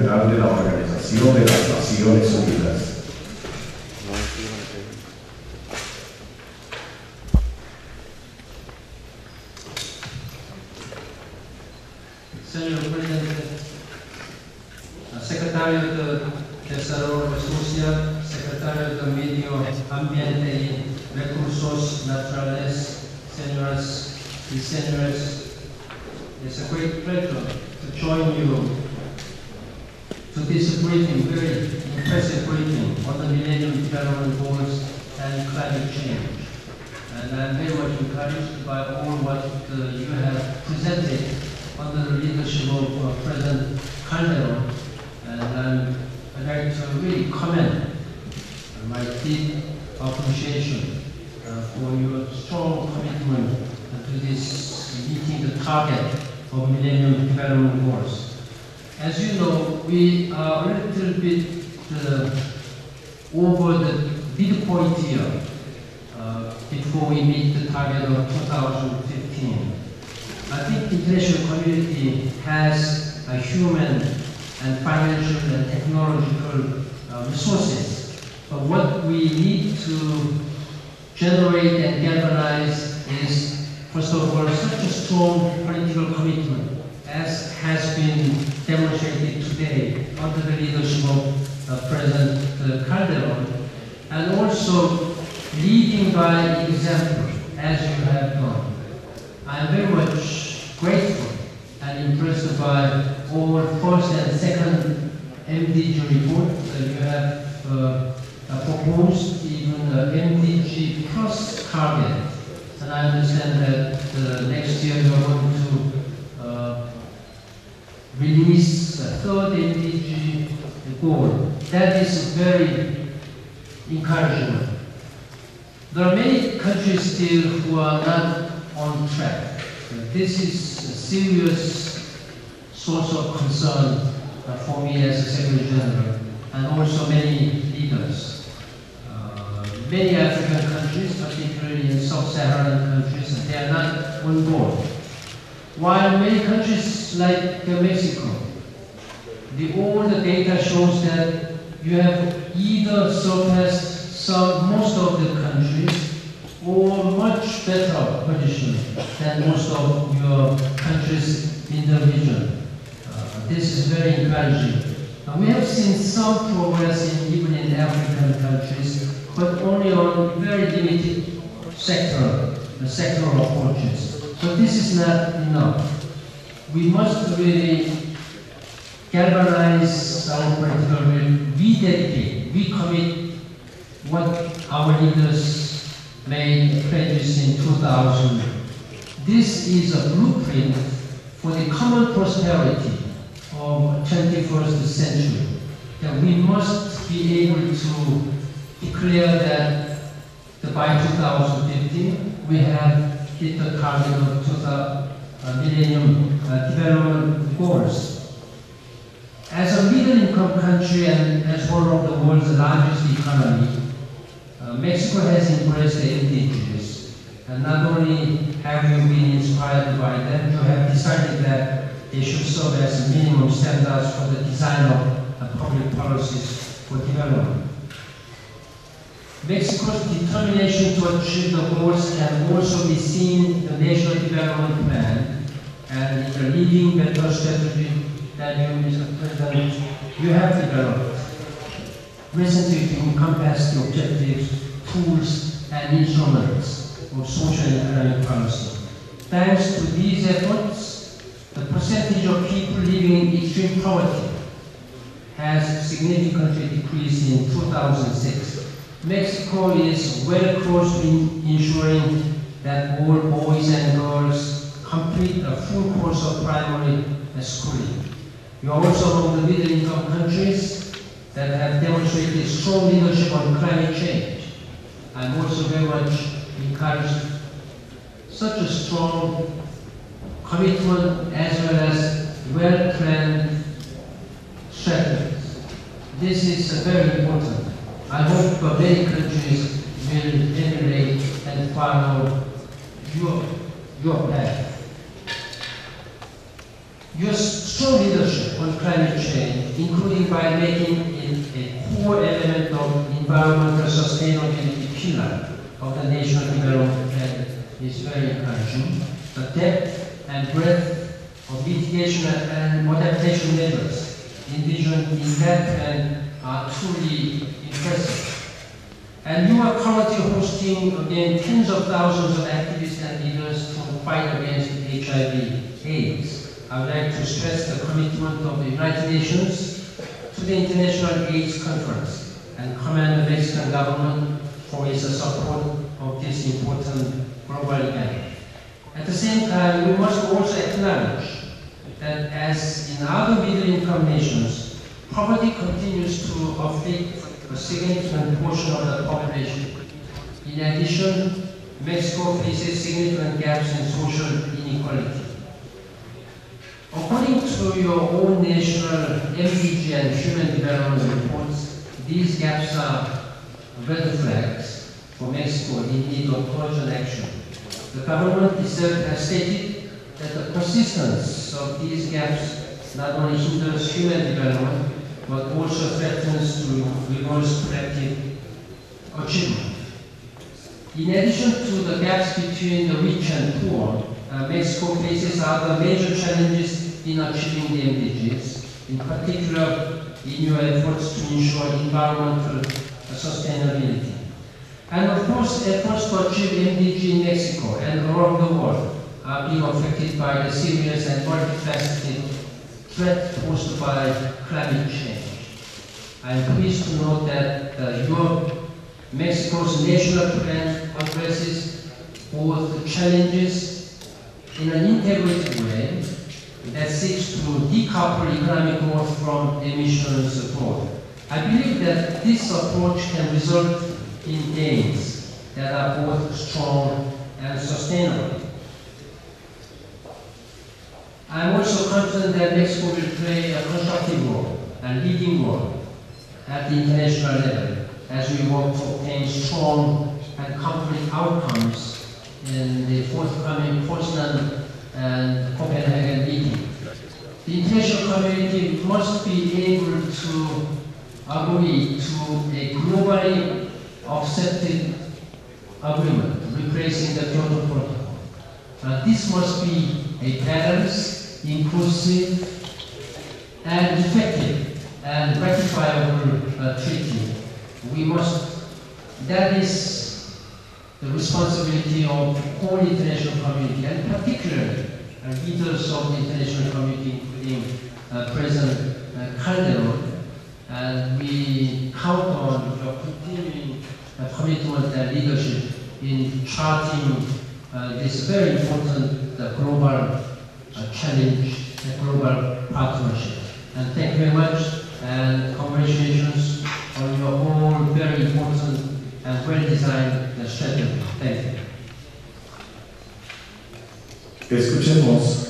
General de la Organización de las Naciones Unidas. Señor Presidente, Secretario de Desarrollo Social, Secretario de Medio Ambiente y Recursos Naturales, señoras y señores, it's a great pleasure to join you to this briefing, very impressive briefing on the Millennium Development Goals and climate change. And I'm very much encouraged by all what you have presented under the leadership of President Calderon. And I'd like to really comment my deep appreciation for your strong commitment to this meeting the target of Millennium Development Goals. As you know, we are a little bit over the midpoint year before we meet the target of 2015. I think the international community has a human and financial and technological resources. But what we need to generate and galvanize is, first of all, such a strong political commitment as has been demonstrated today under the leadership of President Calderon, and also leading by example as you have done. I am very much grateful and impressed by all first and second MDG report that you have proposed, even MDG plus target. And I understand that next year you are going to release a third MDG goal. That is very encouraging. There are many countries still who are not on track. This is a serious source of concern for me as a Secretary General, and also many leaders. Many African countries, particularly in sub-Saharan countries, they are not on board. While many countries like Mexico, all the data shows that you have either surpassed most of the countries or much better position than most of your countries in the region. This is very encouraging. We have seen some progress even in African countries, but only on very limited sectoral approaches. So this is not enough. We must really galvanize our political will, rededicate, recommit what our leaders made pledges in 2000. This is a blueprint for the common prosperity of 21st century. That we must be able to declare that by 2015 we have hit the target of Millennium Development Goals. As a middle-income country and as one of the world's largest economy, Mexico has embraced the MDGs. And not only have you been inspired by them, you have decided that they should serve as minimum standards for the design of public policies for development. Mexico's determination to achieve the goals can also be seen in the National Development Plan and in the Living Better strategy that you, Mr. President, you have developed. Recently, to encompass the objectives, tools, and instruments of social and economic policy. Thanks to these efforts, the percentage of people living in extreme poverty has significantly decreased in 2006. Mexico is well close to ensuring that all boys and girls complete a full course of primary schooling. You are also among the middle-income countries that have demonstrated strong leadership on climate change. I'm also very much encouraged such a strong commitment as well as well-planned strategies. This is very important. I hope many countries will emulate and follow your path. Your strong leadership on climate change including by making it a core element of environmental sustainability pillar of the national development plan is very encouraging. The depth and breadth of mitigation and adaptation measures envisioned in that plan are truly impressive. And you are currently hosting again tens of thousands of activists and leaders to fight against HIV/AIDS. I would like to stress the commitment of the United Nations to the International AIDS Conference and commend the Mexican government for its support of this important global event. At the same time, we must also acknowledge that as in other middle-income nations, poverty continues to afflict a significant portion of the population. In addition, Mexico faces significant gaps in social inequality. According to your own national MDG and human development reports, these gaps are red flags for Mexico in need of urgent action. The government itself has stated that the persistence of these gaps not only hinders human development, but also threatens to reverse collective achievement. In addition to the gaps between the rich and poor, Mexico faces other major challenges in achieving the MDGs, in particular in your efforts to ensure environmental sustainability. And of course, efforts to achieve MDG in Mexico and around the world are being affected by the serious and multifaceted threat posed by climate change. I am pleased to note that Mexico's national plan addresses both the challenges in an integrated way that seeks to decouple economic growth from emissions growth. I believe that this approach can result in gains that are both strong and sustainable. I am also confident that Mexico will play a constructive role and leading role at the international level as we work to obtain strong and concrete outcomes in the forthcoming Poznan and Copenhagen meeting. The international community must be able to agree to a globally accepted agreement replacing the Kyoto Protocol. This must be a balanced, inclusive, and effective and ratifiable treaty. That is the responsibility of the whole international community, and particularly leaders of the international community, including President Calderon. And we count on your continuing commitment and leadership in charting this very important global challenge, a global partnership. And thank you very much, and congratulations on your own very important and well-designed strategy. Thank you. Escuchemos